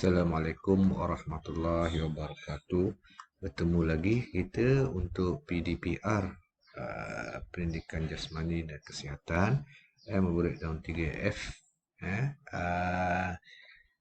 Assalamualaikum warahmatullahi wabarakatuh. Bertemu lagi kita untuk PDPR, Pendidikan Jasmani dan Kesihatan, murid tahun 3F.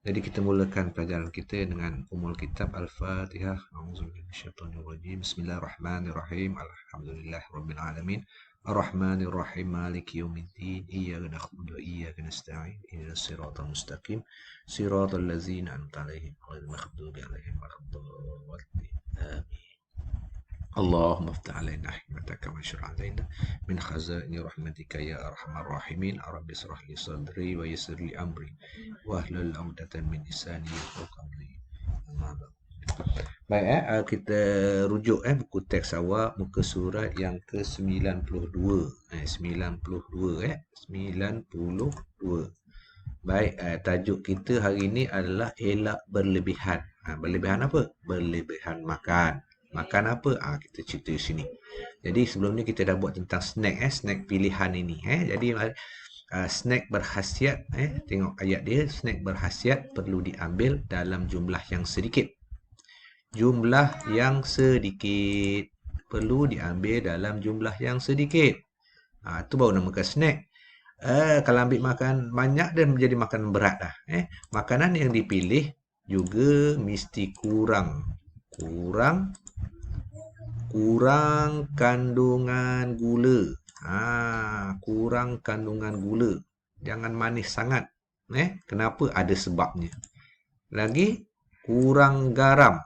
Jadi kita mulakan pelajaran kita dengan umul kitab Al-Fatihah. A'udzubillahi minasyaitonirrajim. Bismillahirrahmanirrahim. Alhamdulillahirabbil alamin. Ar-Rahmanir-Rahim. Maliki yaumiddin. Iyyaka na'budu wa iyyaka nasta'in. Ihdinas siratal mustaqim. Siratal ladzina an'amta 'alaihim ghairil maghdubi 'alaihim waladdallin. Amin. اللهم افتح علينا حكمتك وانشر علينا من خزائن رحمتك يا ارحم الراحمين. رب اشرح لي صدري ويسر لي امري واحلل عقدة من لساني يفقهوا قولي. Amma ba'd. Baik, kita rujuk buku teks awak muka surat yang ke-92. 92 92. Baik, tajuk kita hari ini adalah elak berlebihan. Berlebihan apa? Berlebihan makan. Makan apa? Kita cerita di sini. Jadi sebelum ni kita dah buat tentang snack, snack pilihan ini. Jadi snack berkhasiat, tengok ayat dia, snack berkhasiat perlu diambil dalam jumlah yang sedikit. Jumlah yang sedikit perlu diambil dalam jumlah yang sedikit. Itu baru namakan snack. Kalau ambil makan banyak dia menjadi makanan berat dah. Makanan yang dipilih juga mesti kurang kandungan gula. Kurang kandungan gula. Jangan manis sangat. Kenapa? Ada sebabnya. Lagi kurang garam.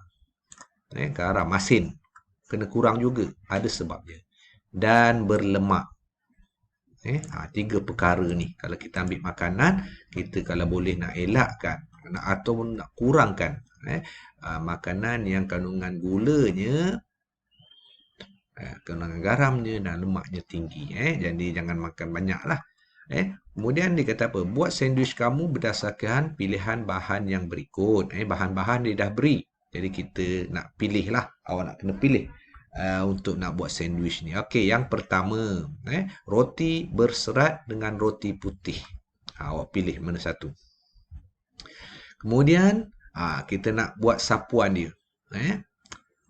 Garam masin kena kurang juga, ada sebabnya. Dan berlemak. 3 perkara ni kalau kita ambil makanan, kita kalau boleh nak elakkan atau nak kurangkan makanan yang kandungan gulanya, kandungan garamnya dan lemaknya tinggi. Jadi jangan makan banyak lah. Kemudian dia kata apa? Buat sandwich kamu berdasarkan pilihan bahan yang berikut. Bahan-bahan dia dah beri. Jadi kita nak pilih lah. Awak nak kena pilih untuk nak buat sandwich ni. Okey, yang pertama, roti berserat dengan roti putih. Awak pilih mana satu. Kemudian kita nak buat sapuan dia.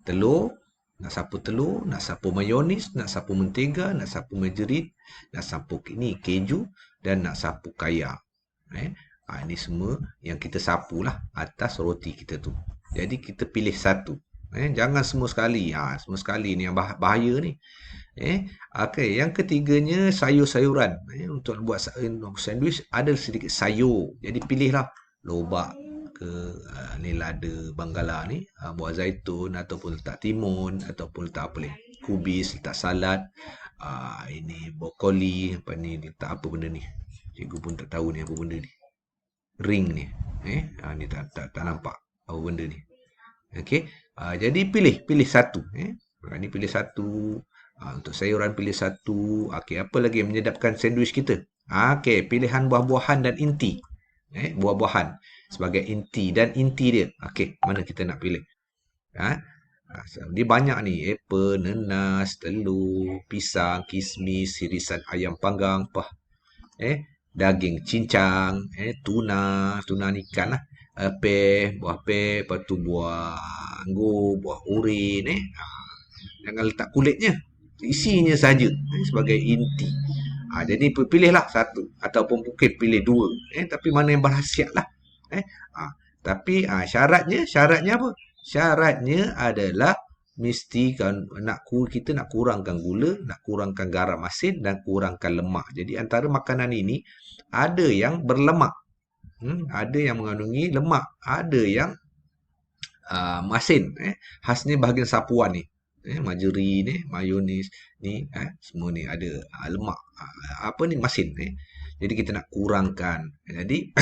Telur, nak sapu telur, nak sapu mayonis, nak sapu mentega, nak sapu margarin, nak sapu ni keju dan nak sapu kaya. Ini semua yang kita sapulah atas roti kita tu. Jadi kita pilih satu. Jangan semua sekali. Semua sekali ni yang bahaya ni. Okey, yang ketiganya sayur-sayuran. Untuk buat sandwich ada sedikit sayur. Jadi pilihlah lobak ke ni lada banggala ni, buah zaitun ataupun letak timun ataupun letak apa ni? Kubis, letak salad. Ini brokoli, apa ni, letak apa benda ni? Cikgu pun tak tahu ni apa benda ni. Ring ni. Ni tak nampak apa benda ni. Okey. Jadi pilih satu. Ni pilih satu. Untuk sayuran pilih satu. Okey, apa lagi yang menyedapkan sandwich kita? Okey, pilihan buah-buahan dan inti. Buah-buahan sebagai inti dan inti dia. Okey, mana kita nak pilih? Dia banyak ni. Apple, nanas, telur, pisang, kismis, irisan ayam panggang, daging cincang, tuna ni ikan lah. Buah peh, lepas tu buah anggur, buah urin. Jangan letak kulitnya, isinya saja sebagai inti. Jadi pilihlah satu ataupun mungkin pilih dua. Tapi mana yang berkhasiat lah. Tapi syaratnya apa? Syaratnya adalah mesti kita nak kurangkan gula, nak kurangkan garam masin dan kurangkan lemak. Jadi antara makanan ini ada yang berlemak. Ada yang mengandungi lemak, ada yang masin. Khasnya bahagian sapuan ni. Margarin, mayonis ni, semua ni ada lemak. Apa ni? Masin. Jadi kita nak kurangkan. Jadi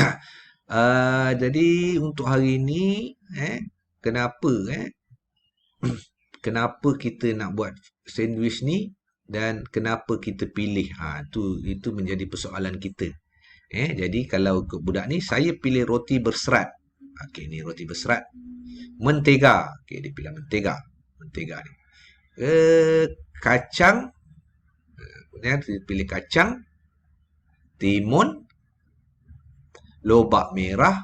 jadi untuk hari ini kenapa kenapa kita nak buat sandwich ni dan kenapa kita pilih? Itu menjadi persoalan kita. Jadi kalau untuk budak ni, saya pilih roti berserat. Okey, ni roti berserat. Mentega. Okey, dia pilih mentega. Mentega ni. Kacang. Kemudian dia pilih kacang. Timun. Lobak merah.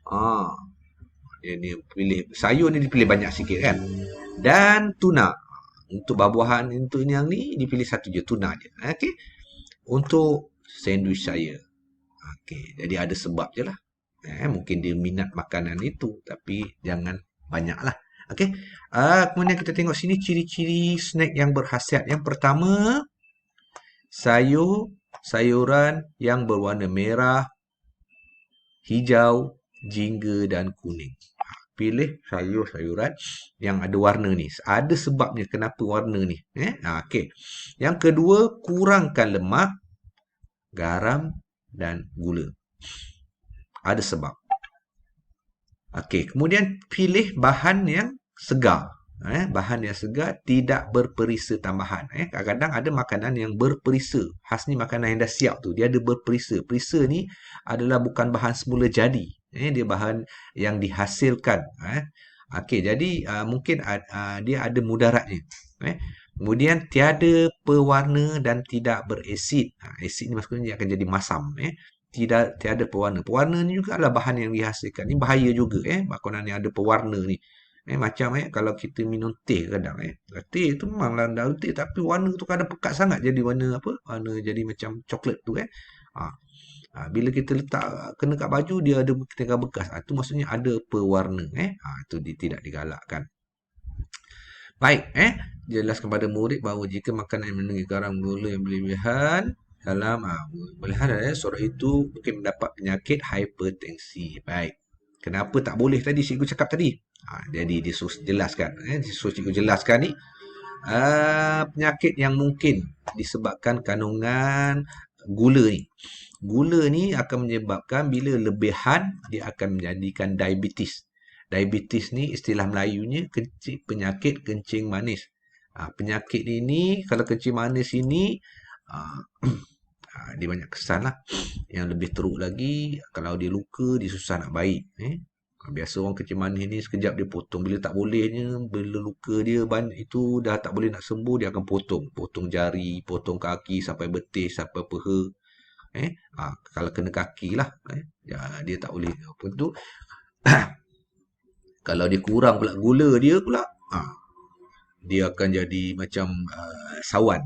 Ah, dia ni pilih sayur ni dipilih banyak sikit kan. Dan tuna. Untuk buah-buahan untuk yang ni dipilih satu je tuna je. Okey. Untuk sandwich saya. Okey, jadi ada sebab je lah. Mungkin dia minat makanan itu tapi jangan banyak lah. Okey. Kemudian kita tengok sini ciri-ciri snack yang berkhasiat. Yang pertama, sayuran yang berwarna merah, hijau, jingga dan kuning. Pilih sayur-sayuran yang ada warna ni. Ada sebabnya kenapa warna ni. Okey. Yang kedua, kurangkan lemak, garam dan gula. Ada sebab. Okey, kemudian pilih bahan yang segar. Bahan yang segar tidak berperisa tambahan. Kadang-kadang ada makanan yang berperisa. Khas ni makanan yang dah siap tu, dia ada berperisa. Perisa ni adalah bukan bahan semula jadi. Dia bahan yang dihasilkan. Okey, jadi mungkin dia ada mudaratnya. Kemudian tiada pewarna dan tidak berasid. Asid ni maksudnya dia akan jadi masam. Tiada pewarna. Pewarna ni juga adalah bahan yang dihasilkan. Ni bahaya juga makanan yang ada pewarna ni. Macam kalau kita minum teh kadang teh tu memanglah dah teh tapi warna tu kadang pekat sangat jadi warna apa? Warna jadi macam coklat tu Ha. Bila kita letak kena kat baju dia ada tinggal bekas. Tu maksudnya ada pewarna tu tidak digalakkan. Baik, jelas kepada murid bahawa jika makanan yang mengandungi garam gula yang berlebihan dalam melihat seorang itu mungkin mendapat penyakit hipertensi. Baik. Kenapa tak boleh tadi cikgu cakap tadi? Jadi dia suruh jelaskan. Dia suruh cikgu jelaskan ni. Penyakit yang mungkin disebabkan kandungan gula ni. Gula ni akan menyebabkan bila lebihan dia akan menjadikan diabetes. Diabetes ni istilah Melayunya penyakit kencing manis. Penyakit ini kalau kencing manis ini dia banyak kesan lah. Yang lebih teruk lagi kalau dia luka dia susah nak baik. Biasa orang kencing manis ni sekejap dia potong. Bila tak bolehnya, bila luka dia itu dah tak boleh nak sembuh dia akan potong. Potong jari, potong kaki sampai betis, sampai peha. Kalau kena kaki lah. Dia tak boleh apa tu. Kalau dia kurang pula gula dia pula, dia akan jadi macam sawan,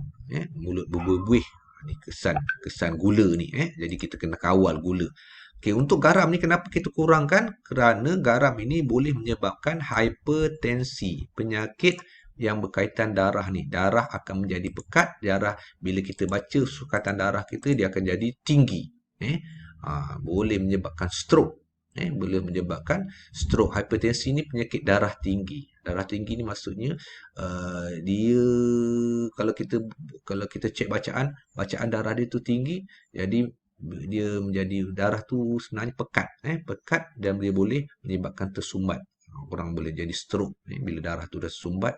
mulut berbuih. Ni kesan gula ni, jadi kita kena kawal gula. Okey, untuk garam ni kenapa kita kurangkan? Kerana garam ini boleh menyebabkan hipertensi, penyakit yang berkaitan darah ni. Darah akan menjadi pekat, darah bila kita baca sukatan darah kita dia akan jadi tinggi. Boleh menyebabkan stroke. Boleh menyebabkan stroke. Hipertensi ni penyakit darah tinggi. Darah tinggi ni maksudnya dia kalau kita cek bacaan darah dia tu tinggi, jadi dia menjadi darah tu sebenarnya pekat, pekat dan dia boleh menyebabkan tersumbat. Orang boleh jadi stroke bila darah tu dah sumbat,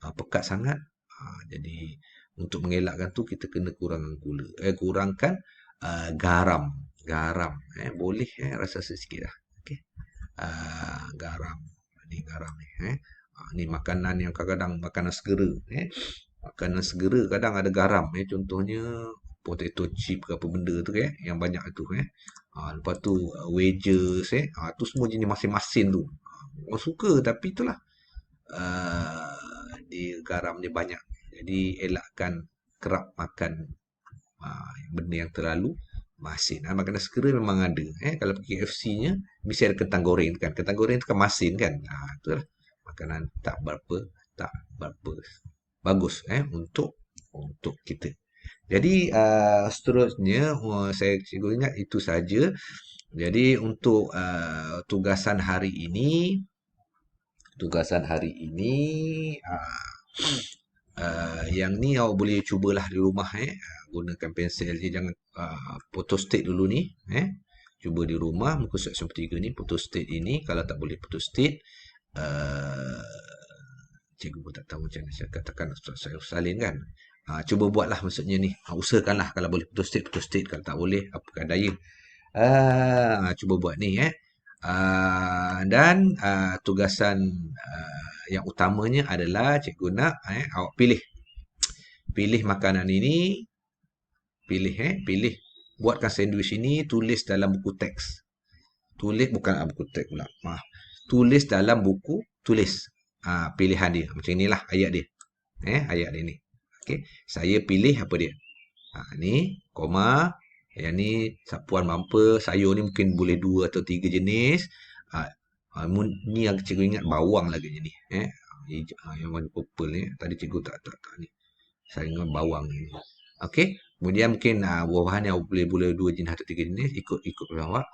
pekat sangat. Jadi untuk mengelakkan tu kita kena kurangkan garam. Boleh rasa sikit lah. Okey. Garam. Ni garam ni ni makanan yang kadang-kadang makanan segera makanan segera kadang ada garam contohnya potato chip ke apa benda tu yang banyak tu lepas tu wedges tu semua jenis masin-masin tu orang suka tapi itulah dia garamnya banyak jadi elakkan kerap makan benda yang terlalu masin. Makanan segera memang ada. Kalau pergi KFC-nya, mesti ada kentang goreng kan. Kentang goreng tu kan masin kan. Itulah makanan tak berapa bagus untuk kita. Jadi seterusnya saya cikgu ingat itu saja. Jadi untuk tugasan hari ini yang ni awak boleh cubalah di rumah gunakan pensel je jangan photostat dulu ni cuba di rumah muka surat 3 ni photostat ini kalau tak boleh photostat cikgu pun tak tahu macam mana saya katakan saya salin kan cuba buatlah maksudnya ni usahakanlah kalau boleh photostat kalau tak boleh apakah daya cuba buat ni dan tugasan yang utamanya adalah cikgu nak awak pilih makanan ini pilih buatkan sandwich ini tulis dalam buku teks Tulis bukan buku teks pula. Maaf. Tulis dalam buku tulis. Pilihan dia. Macam inilah ayat dia. Ayat dia ni. Okey. Saya pilih apa dia. Ni koma. Yang ni sapuan bumper. Sayur ni mungkin boleh 2 atau 3 jenis. Ni yang cikgu ingat bawang lagi ni. Yang warna purple ni. Tadi cikgu tak ni. Saya ingat bawang ni. Okey. Kemudian mungkin buah-buahan yang boleh 2 jenis atau 3 jenis. Ikut awak.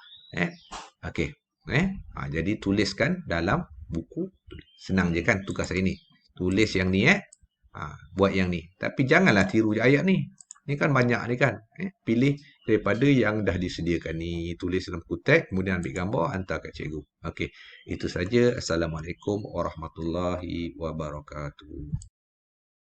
Okey. Jadi tuliskan dalam buku. Senang je kan tugas saya ni. Tulis yang ni buat yang ni. Tapi janganlah tiru je ayat ni. Ni kan banyak ni kan. Pilih daripada yang dah disediakan ni. Tulis dalam buku teks. Kemudian ambil gambar. Hantar kat cikgu. Okey. Itu saja. Assalamualaikum warahmatullahi wabarakatuh.